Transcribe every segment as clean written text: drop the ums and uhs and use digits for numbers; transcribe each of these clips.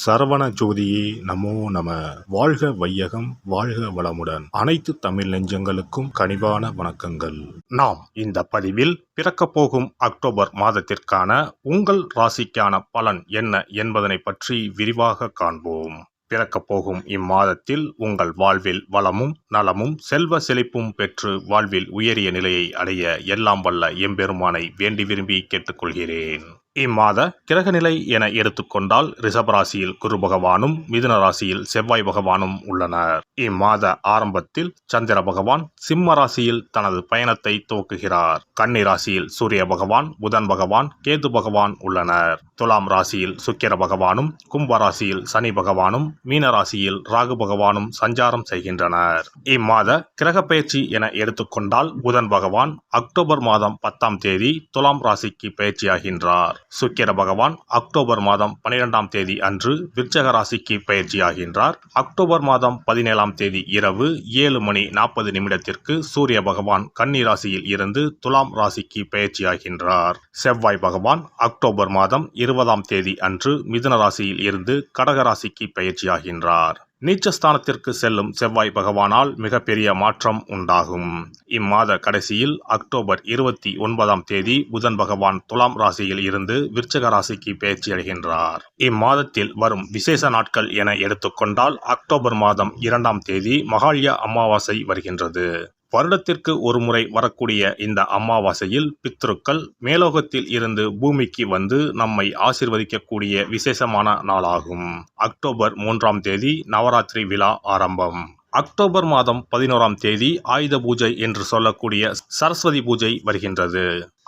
சரவண ஜோதியே நமோ நம. வாழ்க வையகம், வாழ்க வளமுடன். அனைத்து தமிழ் நெஞ்சங்களுக்கும் கனிவான வணக்கங்கள். நாம் இந்த பதிவில் பிறக்கப் போகும் அக்டோபர் மாதத்திற்கான உங்கள் ராசிக்கான பலன் என்ன என்பதனை பற்றி விரிவாக காண்போம். பிறக்கப் போகும் இம்மாதத்தில் உங்கள் வாழ்வில் வளமும் நலமும் செல்வ செழிப்பும் பெற்று வாழ்வில் உயரிய நிலையை அடைய எல்லாம் வல்ல எம்பெருமானை வேண்டி விரும்பி கேட்டுக்கொள்கிறேன். இம்மாத கிரகநிலை என எடுத்துக்கொண்டால் ரிஷபராசியில் குரு பகவானும் மிதுன ராசியில் செவ்வாய் பகவானும் உள்ளனர். இம்மாத ஆரம்பத்தில் சந்திர பகவான் சிம்ம ராசியில் தனது பயணத்தை துவக்குகிறார். கன்னி ராசியில் சூரிய பகவான், புதன் பகவான், கேது பகவான் உள்ளனர். துலாம் ராசியில் சுக்கிர பகவானும், கும்ப ராசியில் சனி பகவானும், மீன ராசியில் ராகு பகவானும் சஞ்சாரம் செய்கின்றனர். இம்மாத கிரக பயிற்சி என எடுத்துக்கொண்டால் புதன் பகவான் அக்டோபர் மாதம் 10ஆம் தேதி துலாம் ராசிக்கு பயிற்சியாகின்றார். சுக்கிர பகவான் அக்டோபர் மாதம் 12ஆம் தேதி அன்று விருச்சக ராசிக்கு பயிற்சியாகின்றார். அக்டோபர் மாதம் 17ஆம் தேதி இரவு 7:40 சூரிய பகவான் கன்னி ராசியில் இருந்து துலாம் ராசிக்கு பயிற்சியாகின்றார். செவ்வாய் பகவான் அக்டோபர் மாதம் 20ஆம் தேதி அன்று மிதுன ராசியில் இருந்து கடக ராசிக்கு பயிற்சியாகின்றார். நீச்சஸ்தானத்திற்கு செல்லும் செவ்வாய் பகவானால் மிகப்பெரிய மாற்றம் உண்டாகும். இம்மாத கடைசியில் அக்டோபர் 29ஆம் தேதி புதன் பகவான் துலாம் ராசியில் இருந்து விருச்சிக ராசிக்கு பயிற்சியடைகின்றார். இம்மாதத்தில் வரும் விசேஷ நாட்கள் என எடுத்துக்கொண்டால் அக்டோபர் மாதம் 2ஆம் தேதி மகாலய அமாவாசை வருகின்றது. வருடத்திற்கு ஒரு முறை வரக்கூடிய இந்த அமாவாசையில் பித்ருக்கள் மேலோகத்தில் இருந்து பூமிக்கு வந்து நம்மை ஆசீர்வதிக்கக்கூடிய விசேஷமான நாளாகும். அக்டோபர் 3ஆம் தேதி நவராத்திரி விழா ஆரம்பம். அக்டோபர் மாதம் 11ஆம் தேதி ஆயுத பூஜை என்று சொல்லக்கூடிய சரஸ்வதி பூஜை வருகின்றது.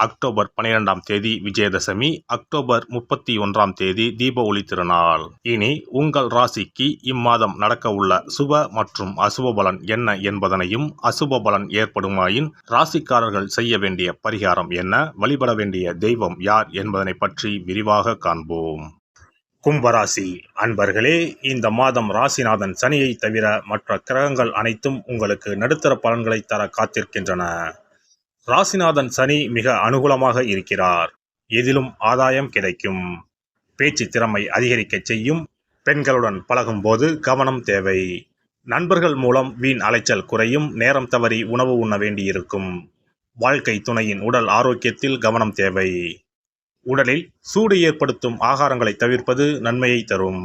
அக்டோபர் 12ஆம் தேதி விஜயதசமி, அக்டோபர் 31ஆம் தேதி தீப ஒளி திருநாள். இனி உங்கள் ராசிக்கு இம்மாதம் நடக்க உள்ள சுப மற்றும் அசுப பலன் என்ன என்பதனையும், அசுப பலன் ஏற்படுமாயின் ராசிக்காரர்கள் செய்ய வேண்டிய பரிகாரம் என்ன, வழிபட வேண்டிய தெய்வம் யார் என்பதனை பற்றி விரிவாக காண்போம். கும்பராசி அன்பர்களே, இந்த மாதம் ராசிநாதன் சனியை தவிர மற்ற கிரகங்கள் அனைத்தும் உங்களுக்கு நடுத்தர பலன்களை தர காத்திருக்கின்றன. ராசிநாதன் சனி மிக அனுகூலமாக இருக்கிறார். எதிலும் ஆதாயம் கிடைக்கும். பேச்சு திறமை அதிகரிக்க செய்யும். பெண்களுடன் பழகும் போது கவனம் தேவை. நண்பர்கள் மூலம் வீண் அலைச்சல் குறையும். நேரம் தவறி உணவு உண்ண வேண்டியிருக்கும். வாழ்க்கை துணையின் உடல் ஆரோக்கியத்தில் கவனம் தேவை. உடலில் சூடு ஏற்படுத்தும் ஆகாரங்களை தவிர்ப்பது நன்மையை தரும்.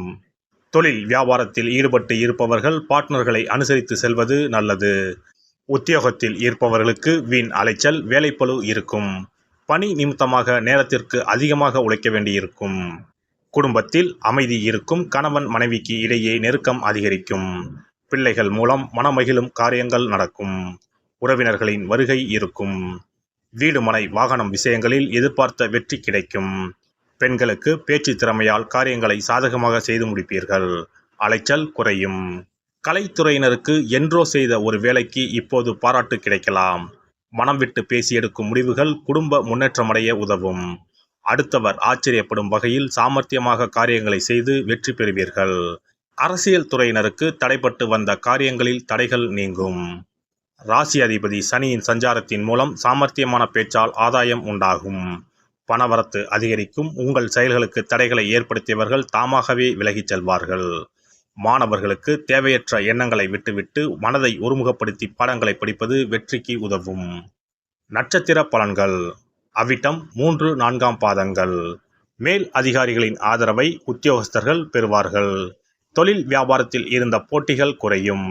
தொழில் வியாபாரத்தில் ஈடுபட்டு இருப்பவர்கள் பார்ட்னர்களை அனுசரித்து செல்வது நல்லது. உத்தியோகத்தில் இருப்பவர்களுக்கு வீண் அலைச்சல், வேலைப்பளு இருக்கும். பணி நிமித்தமாக நேரத்திற்கு அதிகமாக உழைக்க வேண்டியிருக்கும். குடும்பத்தில் அமைதி இருக்கும். கணவன் மனைவிக்கு இடையே நெருக்கம் அதிகரிக்கும். பிள்ளைகள் மூலம் மனமகிழும் காரியங்கள் நடக்கும். உறவினர்களின் வருகை இருக்கும். வீடு மனை வாகனம் விஷயங்களில் எதிர்பார்த்த வெற்றி கிடைக்கும். பெண்களுக்கு பேச்சு திறமையால் காரியங்களை சாதகமாக செய்து முடிப்பீர்கள். அலைச்சல் குறையும். கலைத்துறையினருக்கு என்றோ செய்த ஒரு வேலைக்கு இப்போது பாராட்டு கிடைக்கலாம். மனம் விட்டு பேசி எடுக்கும் முடிவுகள் குடும்ப முன்னேற்றமடைய உதவும். அடுத்தவர் ஆச்சரியப்படும் வகையில் சாமர்த்தியமாக காரியங்களை செய்து வெற்றி பெறுவீர்கள். அரசியல் துறையினருக்கு தடைப்பட்டு வந்த காரியங்களில் தடைகள் நீங்கும். ராசி அதிபதி சனியின் சஞ்சாரத்தின் மூலம் சாமர்த்தியமான பேச்சால் ஆதாயம் உண்டாகும். பணவரத்து அதிகரிக்கும். உங்கள் செயல்களுக்கு தடைகளை ஏற்படுத்தியவர்கள் தாமாகவே விலகிச் செல்வார்கள். மாணவர்களுக்கு தேவையற்ற எண்ணங்களை விட்டுவிட்டு மனதை ஒருமுகப்படுத்தி பாடங்களை படிப்பது வெற்றிக்கு உதவும். நட்சத்திர பலன்கள். அவிட்டம் 3, 4ஆம் பாதங்கள். மேல் அதிகாரிகளின் ஆதரவை உத்தியோகஸ்தர்கள் பெறுவார்கள். தொழில் வியாபாரத்தில் இருந்த போட்டிகள் குறையும்.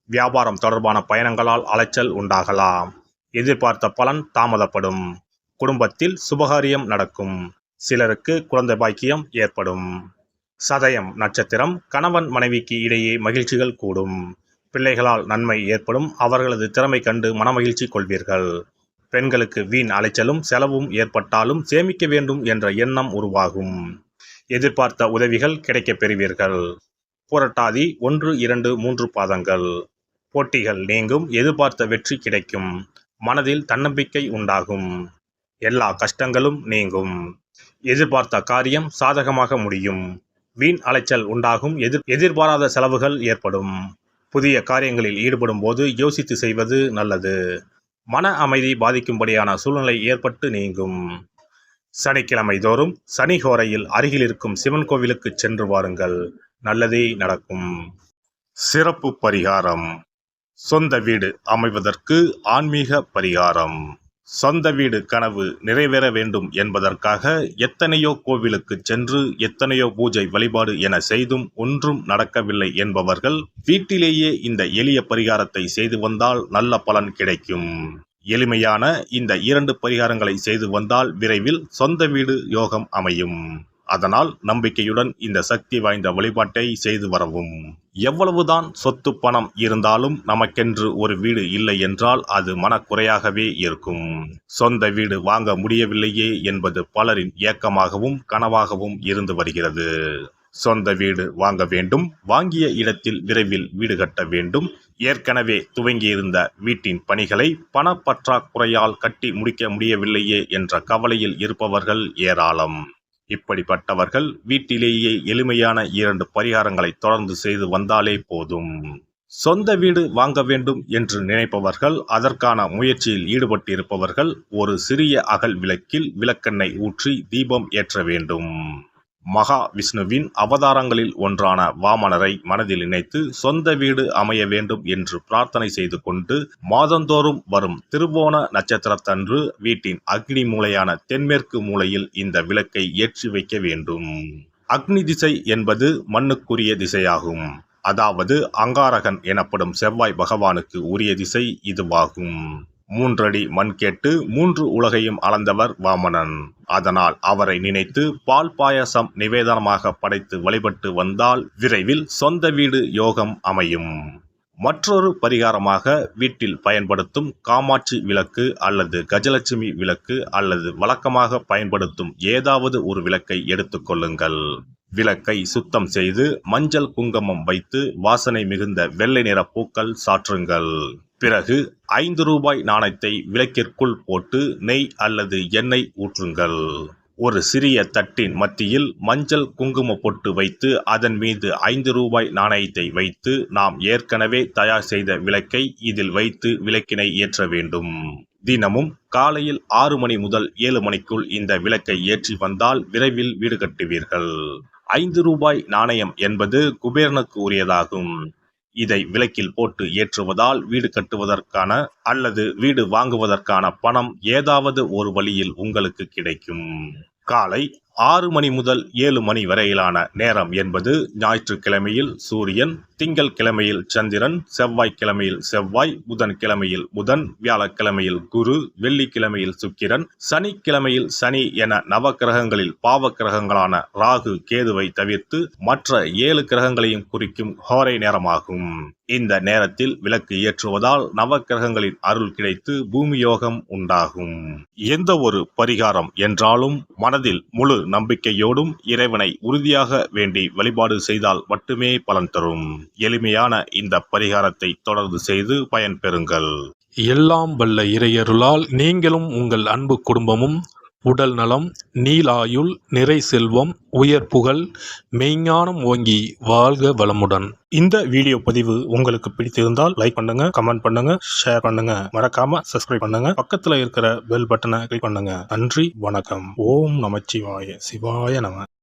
வியாபாரம் தொடர்பான பயணங்களால் அலைச்சல் உண்டாகலாம். எதிர்பார்த்த பலன் தாமதப்படும். குடும்பத்தில் சுபகாரியம் நடக்கும். சிலருக்கு குழந்தை பாக்கியம் ஏற்படும். சதயம் நட்சத்திரம். கணவன் மனைவிக்கு இடையே மகிழ்ச்சிகள் கூடும். பிள்ளைகளால் நன்மை ஏற்படும். அவர்களது திறமை கண்டு மனமகிழ்ச்சி கொள்வீர்கள். பெண்களுக்கு வீண் அலைச்சலும் செலவும் ஏற்பட்டாலும் சேமிக்க வேண்டும் என்ற எண்ணம் உருவாகும். எதிர்பார்த்த உதவிகள் கிடைக்கப் பெறுவீர்கள். புரட்டாதி 1, 2, 3 பாதங்கள். போட்டிகள் நீங்கும். எதிர்பார்த்த வெற்றி கிடைக்கும். மனதில் தன்னம்பிக்கை உண்டாகும். எல்லா கஷ்டங்களும் நீங்கும். எதிர்பார்த்த காரியம் சாதகமாக முடியும். வீண் அலைச்சல் உண்டாகும். எதிர்பாராத செலவுகள் ஏற்படும். புதிய காரியங்களில் ஈடுபடும் போது யோசித்து செய்வது நல்லது. மன அமைதி பாதிக்கும்படியான சூழ்நிலை ஏற்பட்டு நீங்கும். சனிக்கிழமை தோறும் சனி ஹோரையில் அருகில் இருக்கும் சிவன் கோவிலுக்கு சென்று வாருங்கள், நல்லதே நடக்கும். சிறப்பு பரிகாரம். சொந்த வீடு அமைவதற்கு ஆன்மீக பரிகாரம். சொந்த வீடு கனவு நிறைவேற வேண்டும் என்பதற்காக எத்தனையோ கோவிலுக்கு சென்று எத்தனையோ பூஜை வழிபாடு என செய்தும் ஒன்றும் நடக்கவில்லை என்பவர்கள் வீட்டிலேயே இந்த எளிய பரிகாரத்தை செய்து வந்தால் நல்ல பலன் கிடைக்கும். எளிமையான இந்த 2 பரிகாரங்களை செய்து வந்தால் விரைவில் சொந்த வீடு யோகம் அமையும். அதனால் நம்பிக்கையுடன் இந்த சக்தி வாய்ந்த வழிபாட்டை செய்து வரவும். எவ்வளவுதான் சொத்து பணம் இருந்தாலும் நமக்கென்று ஒரு வீடு இல்லை என்றால் அது மனக்குறையாகவே இருக்கும். சொந்த வீடு வாங்க முடியவில்லையே என்பது பலரின் ஏக்கமாகவும் கனவாகவும் இருந்து வருகிறது. சொந்த வீடு வாங்க வேண்டும், வாங்கிய இடத்தில் விரைவில் வீடு கட்ட வேண்டும், ஏற்கனவே துவங்கியிருந்த வீட்டின் பணிகளை பணப்பற்றாக்குறையால் கட்டி முடிக்க முடியவில்லையே என்ற கவலையில் இருப்பவர்கள் ஏராளம். இப்படிப்பட்டவர்கள் வீட்டிலேயே எளிமையான 2 பரிகாரங்களை தொடர்ந்து செய்து வந்தாலே போதும். சொந்த வீடு வாங்க வேண்டும் என்று நினைப்பவர்கள், அதற்கான முயற்சியில் ஈடுபட்டிருப்பவர்கள் ஒரு சிறிய அகல் விளக்கில் விளக்கெண்ணெய் ஊற்றி தீபம் ஏற்ற வேண்டும். மகா விஷ்ணுவின் அவதாரங்களில் ஒன்றான வாமனரை மனதில் நினைத்து சொந்த வீடு அமைய வேண்டும் என்று பிரார்த்தனை செய்து கொண்டு மாதந்தோறும் வரும் திருவோண நட்சத்திரத்தன்று வீட்டின் அக்னி மூலையான தென்மேற்கு மூலையில் இந்த விளக்கை ஏற்றி வைக்க வேண்டும். அக்னி திசை என்பது மண்ணுக்குரிய திசையாகும். அதாவது அங்காரகன் எனப்படும் செவ்வாய் பகவானுக்கு உரிய திசை இதுவாகும். 3 அடி மண் கேட்டு 3 உலகையும் அளந்தவர் வாமனன். அதனால் அவரை நினைத்து பால் பாயசம் நிவேதனமாக படைத்து வழிபட்டு வந்தால் விரைவில் சொந்த வீடு யோகம் அமையும். மற்றொரு பரிகாரமாக வீட்டில் பயன்படுத்தும் காமாட்சி விளக்கு அல்லது கஜலட்சுமி விளக்கு அல்லது வழக்கமாக பயன்படுத்தும் ஏதாவது ஒரு விளக்கை எடுத்துக்கொள்ளுங்கள். விளக்கை சுத்தம் செய்து மஞ்சள் குங்குமம் வைத்து வாசனை மிகுந்த வெள்ளை நிற பூக்கள் சாற்றுங்கள். பிறகு 5 ரூபாய் நாணயத்தை விளக்கிற்குள் போட்டு நெய் அல்லது எண்ணெய் ஊற்றுங்கள். ஒரு சிறிய தட்டின் மத்தியில் மஞ்சள் குங்கும பொட்டு வைத்து அதன் மீது 5 ரூபாய் நாணயத்தை வைத்து நாம் ஏற்கனவே தயார் செய்த விளக்கை இதில் வைத்து விளக்கினை ஏற்ற வேண்டும். தினமும் காலையில் 6 மணி முதல் 7 மணிக்குள் இந்த விளக்கை ஏற்றி வந்தால் விரைவில் வீடு கட்டுவீர்கள். 5 ரூபாய் நாணயம் என்பது குபேரனுக்கு உரியதாகும். இதை விளக்கில் போட்டு ஏற்றுவதால் வீடு கட்டுவதற்கான அல்லது வீடு வாங்குவதற்கான பணம் ஏதாவது ஒரு வழியில் உங்களுக்கு கிடைக்கும். காலை 6 மணி முதல் 7 மணி வரையிலான நேரம் என்பது ஞாயிற்றுக்கிழமையில் சூரியன், திங்கள் கிழமையில் சந்திரன், செவ்வாய்க்கிழமையில் செவ்வாய், புதன் கிழமையில் புதன், வியாழக்கிழமையில் குரு, வெள்ளிக்கிழமையில் சுக்கிரன், சனிக்கிழமையில் சனி என நவக்கிரகங்களில் பாவ கிரகங்களான ராகு கேதுவை தவிர்த்து மற்ற 7 கிரகங்களையும் குறிக்கும் ஹோரை நேரமாகும். இந்த நேரத்தில் விளக்கு ஏற்றுவதால் நவக்கிரகங்களின் அருள் கிடைத்து பூமி யோகம் உண்டாகும். எந்த ஒரு பரிகாரம் என்றாலும் மனதில் முழு நம்பிக்கையோடும் இறைவனை உறுதியாக வேண்டி வழிபாடு செய்தால் மட்டுமே பலன் தரும். எளிமையான இந்த பரிகாரத்தை தொடர்ந்து செய்து பயன்பெறுங்கள். எல்லாம் வல்ல இறையருளால் நீங்களும் உங்கள் அன்பு குடும்பமும் உடல் நலம், நீலாயுள், நிறை செல்வம், உயர் புகழ், மெய்ஞானம் ஓங்கி வாழ்க வளமுடன். இந்த வீடியோ பதிவு உங்களுக்கு பிடித்திருந்தால் லைக் பண்ணுங்க, கமெண்ட் பண்ணுங்க, ஷேர் பண்ணுங்க, மறக்காம சப்ஸ்கிரைப் பண்ணுங்க, பக்கத்துல இருக்கிற பெல் பட்டனை கிளிக் பண்ணுங்க. நன்றி, வணக்கம். ஓம் நமச்சிவாய. சிவாய நம.